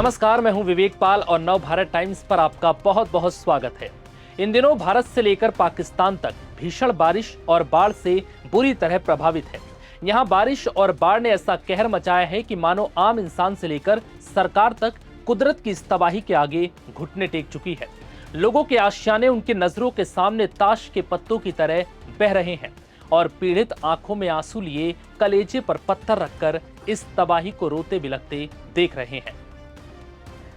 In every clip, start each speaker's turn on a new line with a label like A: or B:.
A: नमस्कार, मैं हूं विवेक पाल और नव भारत टाइम्स पर आपका बहुत बहुत स्वागत है। इन दिनों भारत से लेकर पाकिस्तान तक भीषण बारिश और बाढ़ से बुरी तरह प्रभावित है। यहां बारिश और बाढ़ ने ऐसा कहर मचाया है कि मानो आम इंसान से लेकर सरकार तक कुदरत की इस तबाही के आगे घुटने टेक चुकी है। लोगों के आशियाने उनकी नजरों के सामने ताश के पत्तों की तरह बह रहे हैं और पीड़ित आंखों में आंसू लिए कलेजे पर पत्थर रखकर इस तबाही को रोते बिलखते देख रहे हैं।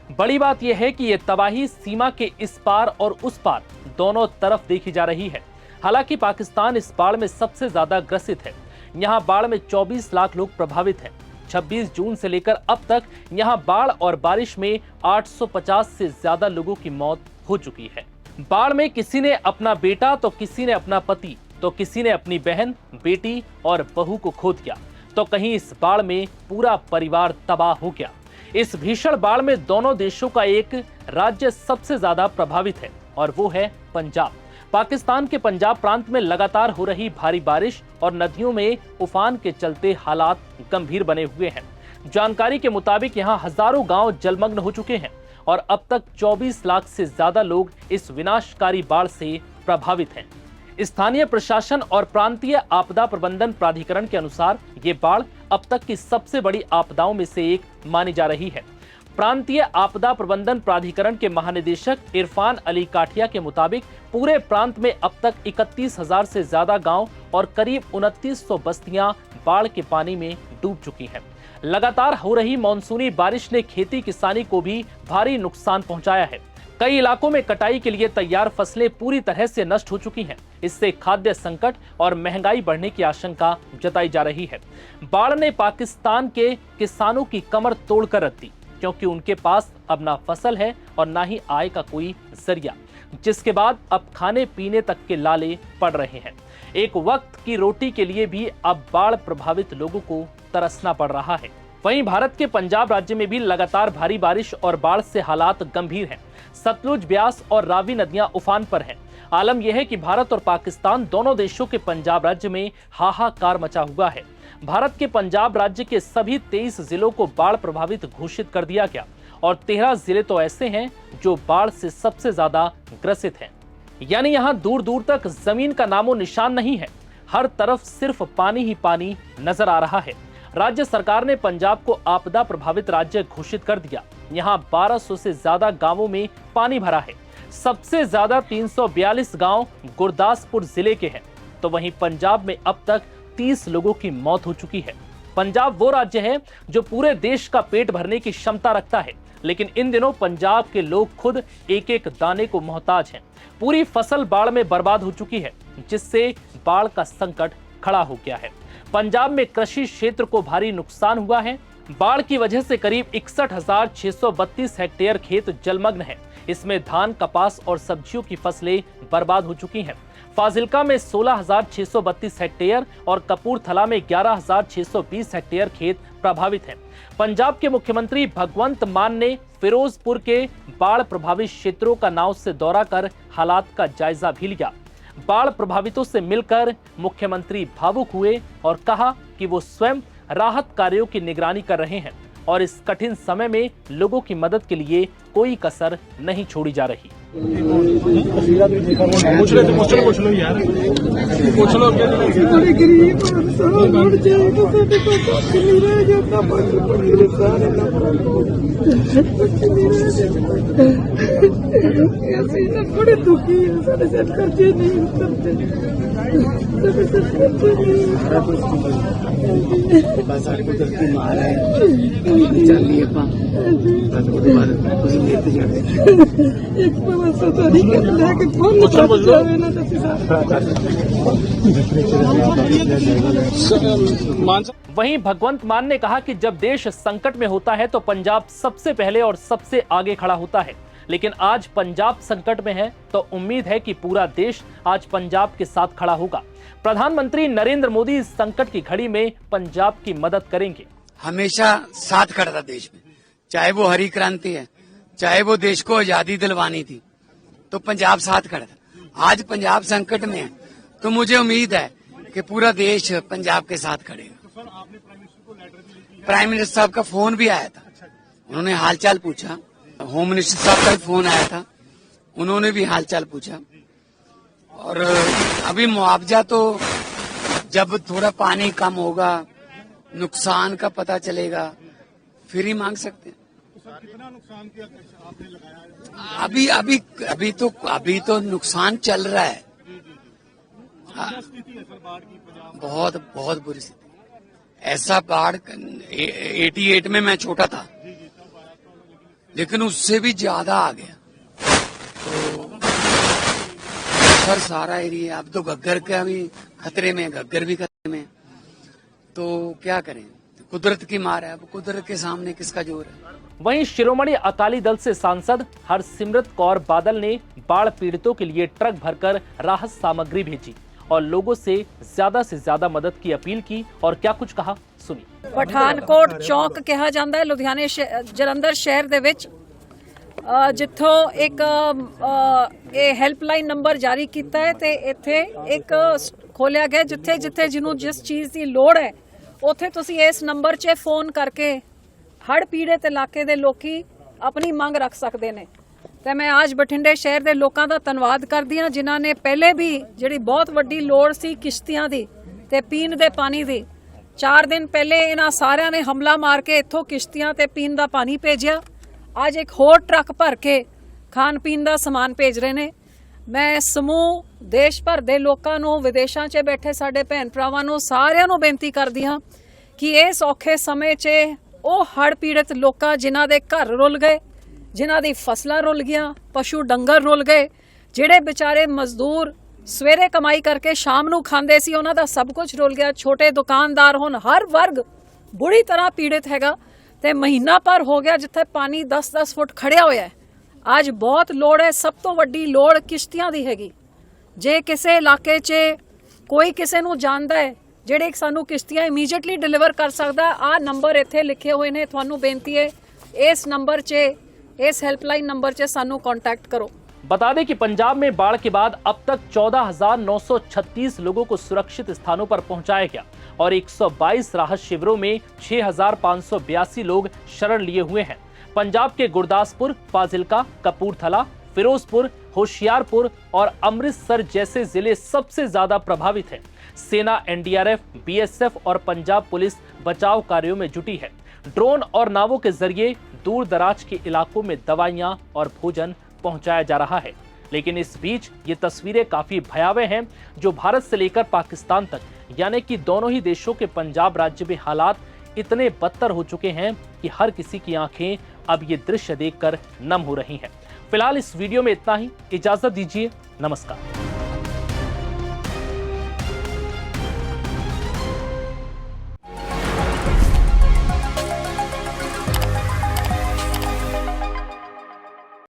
A: बड़ी बात यह है कि यह तबाही सीमा के इस पार और उस पार दोनों तरफ देखी जा रही है। हालांकि पाकिस्तान इस बाढ़ में सबसे ज्यादा ग्रसित है। यहां बाढ़ में 24 लाख लोग प्रभावित हैं। 26 जून से लेकर अब तक यहां बाढ़ और बारिश में 850 से ज्यादा लोगों की मौत हो चुकी है। बाढ़ में किसी ने अपना बेटा तो किसी ने अपना पति तो किसी ने अपनी बहन, बेटी और बहू को खो दिया, तो कहीं इस बाढ़ में पूरा परिवार तबाह हो गया। इस भीषण बाढ़ में दोनों देशों का एक राज्य सबसे ज्यादा प्रभावित है और वो है पंजाब। पाकिस्तान के पंजाब प्रांत में लगातार हो रही भारी बारिश और नदियों में उफान के चलते हालात गंभीर बने हुए हैं। जानकारी के मुताबिक यहां हजारों गांव जलमग्न हो चुके हैं और अब तक 24 लाख से ज्यादा लोग इस विनाशकारी बाढ़ से प्रभावित हैं। स्थानीय प्रशासन और प्रांतीय आपदा प्रबंधन प्राधिकरण के अनुसार ये बाढ़ अब तक की सबसे बड़ी आपदाओं में से एक मानी जा रही है। प्रांतीय आपदा प्रबंधन प्राधिकरण के महानिदेशक इरफान अली काठिया के मुताबिक पूरे प्रांत में अब तक 31,000 से ज्यादा गांव और करीब 2900 बस्तियां बाढ़ के पानी में डूब चुकी हैं। लगातार हो रही मानसूनी बारिश ने खेती किसानी को भी भारी नुकसान पहुंचाया है। कई इलाकों में कटाई के लिए तैयार फसलें पूरी तरह से नष्ट हो चुकी हैं। इससे खाद्य संकट और महंगाई बढ़ने की आशंका जताई जा रही है। बाढ़ ने पाकिस्तान के किसानों की कमर तोड़कर रख दी, क्योंकि उनके पास अब ना फसल है और ना ही आय का कोई जरिया, जिसके बाद अब खाने पीने तक के लाले पड़ रहे हैं। एक वक्त की रोटी के लिए भी अब बाढ़ प्रभावित लोगों को तरसना पड़ रहा है। वहीं भारत के पंजाब राज्य में भी लगातार भारी बारिश और बाढ़ से हालात गंभीर हैं। सतलुज, ब्यास और रावी नदियां उफान पर हैं। आलम यह है कि भारत और पाकिस्तान दोनों देशों के पंजाब राज्य में हाहाकार मचा हुआ है। भारत के पंजाब राज्य के सभी 23 जिलों को बाढ़ प्रभावित घोषित कर दिया गया और 13 जिले तो ऐसे हैं जो बाढ़ से सबसे ज्यादा ग्रसित हैं। यानी यहां दूर दूर तक जमीन का नामो निशान नहीं है। हर तरफ सिर्फ पानी ही पानी नजर आ रहा है। राज्य सरकार ने पंजाब को आपदा प्रभावित राज्य घोषित कर दिया। यहाँ 1200 से ज्यादा गांवों में पानी भरा है। सबसे ज्यादा 342 गांव गुरदासपुर जिले के हैं, तो वहीं पंजाब में अब तक 30 लोगों की मौत हो चुकी है। पंजाब वो राज्य है जो पूरे देश का पेट भरने की क्षमता रखता है, लेकिन इन दिनों पंजाब के लोग खुद एक एक दाने को मोहताज हैं। पूरी फसल बाढ़ में बर्बाद हो चुकी है, जिससे बाढ़ का संकट खड़ा हो गया है। पंजाब में कृषि क्षेत्र को भारी नुकसान हुआ है। बाढ़ की वजह से करीब 61,632 हेक्टेयर खेत जलमग्न है। इसमें धान, कपास और सब्जियों की फसलें बर्बाद हो चुकी हैं। फाजिल्का में 16,632 हेक्टेयर और कपूरथला में 11,620 हेक्टेयर खेत प्रभावित हैं। पंजाब के मुख्यमंत्री भगवंत मान ने फिरोजपुर के बाढ़ प्रभावित क्षेत्रों का नाव से दौरा कर हालात का जायजा भी लिया। बाढ़ प्रभावितों से मिलकर मुख्यमंत्री भावुक हुए और कहा कि वो स्वयं राहत कार्यों की निगरानी कर रहे हैं और इस कठिन समय में लोगों की मदद के लिए कोई कसर नहीं छोड़ी जा रही।
B: बड़े दुखी है, साढ़े साथ खर्चे नहीं करते।
A: वहीं भगवंत मान ने कहा कि जब देश संकट में होता है तो पंजाब सबसे पहले और सबसे आगे खड़ा होता है, लेकिन आज पंजाब संकट में है तो उम्मीद है कि पूरा देश आज पंजाब के साथ खड़ा होगा। प्रधानमंत्री नरेंद्र मोदी इस संकट की घड़ी में पंजाब की मदद करेंगे।
C: हमेशा साथ खड़ा था देश में, चाहे वो हरी क्रांति है, चाहे वो देश को आजादी दिलवानी थी, तो पंजाब साथ खड़ा था। आज पंजाब संकट में है तो मुझे उम्मीद है कि पूरा देश पंजाब के साथ खड़ेगा। प्राइम मिनिस्टर साहब का फोन भी आया था उन्होंने हालचाल पूछा। होम मिनिस्टर साहब का भी फोन आया था, उन्होंने भी हालचाल पूछा। और अभी मुआवजा तो जब थोड़ा पानी कम होगा, नुकसान का पता चलेगा, फिर ही मांग सकते हैं।
D: कितना नुकसान किया आपने लगाया?
C: अभी तो नुकसान चल रहा है।
D: स्थिति है सर बाढ़ की पंजाब?
C: बहुत बहुत बुरी स्थिति। ऐसा बाढ़ 88 में मैं छोटा था, लेकिन उससे भी ज्यादा आ गया। तो सर सारा एरिया, अब तो घग्गर का भी खतरे में, घग्गर भी खतरे में। तो क्या करें, कुदरत की मार है। अब कुदरत के सामने किसका जोर है।
A: वहीं शिरोमणि अकाली दल से सांसद हरसिमरत कौर बादल ने बाढ़ पीड़ितों के लिए ट्रक भरकर राहत सामग्री भेजी और लोगों से ज्यादा मदद की अपील की। और क्या कुछ कहा, सुनिए।
E: ਪਠਾਨਕੋਟ ਚੌਕ ਕਿਹਾ ਜਾਂਦਾ ਹੈ ਲੁਧਿਆਣੇ ਜਲੰਧਰ ਸ਼ਹਿਰ ਦੇ ਵਿੱਚ, ਜਿੱਥੋਂ ਇੱਕ ਇਹ ਹੈਲਪਲਾਈਨ ਨੰਬਰ ਜਾਰੀ ਕੀਤਾ ਹੈ ਤੇ ਇੱਥੇ ਇੱਕ ਖੋਲਿਆ ਗਿਆ ਜਿੱਥੇ ਜਿੱਥੇ ਜਿਹਨੂੰ ਜਿਸ ਚੀਜ਼ ਦੀ ਲੋੜ ਹੈ ਉੱਥੇ ਤੁਸੀਂ ਇਸ ਨੰਬਰ 'ਚ ਫੋਨ ਕਰਕੇ ਹੜ੍ਹ ਪੀੜਤ ਇਲਾਕੇ ਦੇ ਲੋਕੀ ਆਪਣੀ ਮੰਗ ਰੱਖ ਸਕਦੇ ਨੇ। ਤੇ ਮੈਂ ਅੱਜ ਬਠਿੰਡੇ ਸ਼ਹਿਰ ਦੇ ਲੋਕਾਂ ਦਾ ਧੰਨਵਾਦ ਕਰਦੀ ਹਾਂ ਜਿਨ੍ਹਾਂ ਨੇ ਪਹਿਲੇ ਵੀ ਜਿਹੜੀ ਬਹੁਤ ਵੱਡੀ ਲੋੜ ਸੀ ਕਿਸ਼ਤੀਆਂ ਦੀ ਤੇ ਪੀਣ ਦੇ ਪਾਣੀ ਦੀ, 4 ਦਿਨ ਪਹਿਲੇ ਇਹਨਾਂ ਸਾਰਿਆਂ ਨੇ ਹਮਲਾ ਮਾਰ ਕੇ ਇੱਥੋਂ ਕਿਸ਼ਤੀਆਂ ਤੇ ਪੀਣ ਦਾ ਪਾਣੀ ਭੇਜਿਆ। ਅੱਜ ਇੱਕ ਹੋਰ ਟਰੱਕ ਭਰ ਕੇ ਖਾਣ ਪੀਣ ਦਾ ਸਮਾਨ ਭੇਜ ਰਹੇ ਨੇ। ਮੈਂ ਸਮੂਹ ਦੇਸ਼ ਭਰ ਦੇ ਲੋਕਾਂ ਨੂੰ, ਵਿਦੇਸ਼ਾਂ 'ਚ ਬੈਠੇ ਸਾਡੇ ਭੈਣ ਭਰਾਵਾਂ ਨੂੰ, ਸਾਰਿਆਂ ਨੂੰ ਬੇਨਤੀ ਕਰਦੀ ਹਾਂ ਕਿ ਇਸ ਔਖੇ ਸਮੇਂ 'ਚ ਉਹ ਹੜ੍ਹ ਪੀੜਤ ਲੋਕਾਂ ਜਿਨ੍ਹਾਂ ਦੇ ਘਰ ਰੁਲ ਗਏ, ਜਿਨ੍ਹਾਂ ਦੀ ਫਸਲਾਂ ਰੁਲ ਗਈਆਂ, ਪਸ਼ੂ ਡੰਗਰ ਰੁਲ ਗਏ, ਜਿਹੜੇ ਵਿਚਾਰੇ ਮਜ਼ਦੂਰ ਸਵੇਰੇ ਕਮਾਈ ਕਰਕੇ ਸ਼ਾਮ ਨੂੰ ਖਾਂਦੇ ਸੀ, ਉਹਨਾਂ ਦਾ ਸਭ ਕੁਝ ਰੁਲ ਗਿਆ। ਛੋਟੇ ਦੁਕਾਨਦਾਰ, ਹੁਣ ਹਰ ਵਰਗ ਬੁਰੀ ਤਰ੍ਹਾਂ ਪੀੜਤ ਹੈਗਾ ਤੇ ਮਹੀਨਾ ਭਰ ਹੋ ਗਿਆ ਜਿੱਥੇ ਪਾਣੀ 10-10 ਫੁੱਟ ਖੜਿਆ ਹੋਇਆ ਹੈ। ਅੱਜ ਬਹੁਤ ਲੋੜ ਹੈ, ਸਭ ਤੋਂ ਵੱਡੀ ਲੋੜ ਕਿਸ਼ਤੀਆਂ ਦੀ ਹੈਗੀ। ਜੇ ਕਿਸੇ ਇਲਾਕੇ 'ਚ ਕੋਈ ਕਿਸੇ ਨੂੰ ਜਾਣਦਾ ਹੈ ਜਿਹੜੇ ਸਾਨੂੰ ਕਿਸ਼ਤੀਆਂ ਇਮੀਡੀਏਟਲੀ ਡਿਲੀਵਰ ਕਰ ਸਕਦਾ, ਆਹ ਨੰਬਰ ਇੱਥੇ ਲਿਖੇ ਹੋਏ ਨੇ, ਤੁਹਾਨੂੰ ਬੇਨਤੀ ਹੈ ਇਸ ਨੰਬਰ 'ਚ, इस हेल्पलाइन नंबर से सानू कांटेक्ट करो।
A: बता दें कि पंजाब में बाढ़ के बाद अब तक 14,936 लोगों को सुरक्षित स्थानों पर पहुंचाया गया और 122 राहत शिविरों में 6,582 लोग शरण लिए हुए हैं। पंजाब के गुरदासपुर, फाजिलका, कपूरथला, फिरोजपुर, होशियारपुर और अमृतसर जैसे जिले सबसे ज्यादा प्रभावित हैं। सेना, एनडीआरएफ, बीएसएफ और पंजाब पुलिस बचाव कार्यों में जुटी है। ड्रोन और नावों के जरिए दूर दराज के इलाकों में दवाइयां और भोजन पहुंचाया जा रहा है। लेकिन इस बीच ये तस्वीरें काफी भयावह हैं, जो भारत से लेकर पाकिस्तान तक, यानी कि दोनों ही देशों के पंजाब राज्य में हालात इतने बदतर हो चुके हैं कि हर किसी की आंखें अब ये दृश्य देखकर नम हो रही हैं। फिलहाल इस वीडियो में इतना ही। इजाजत दीजिए, नमस्कार।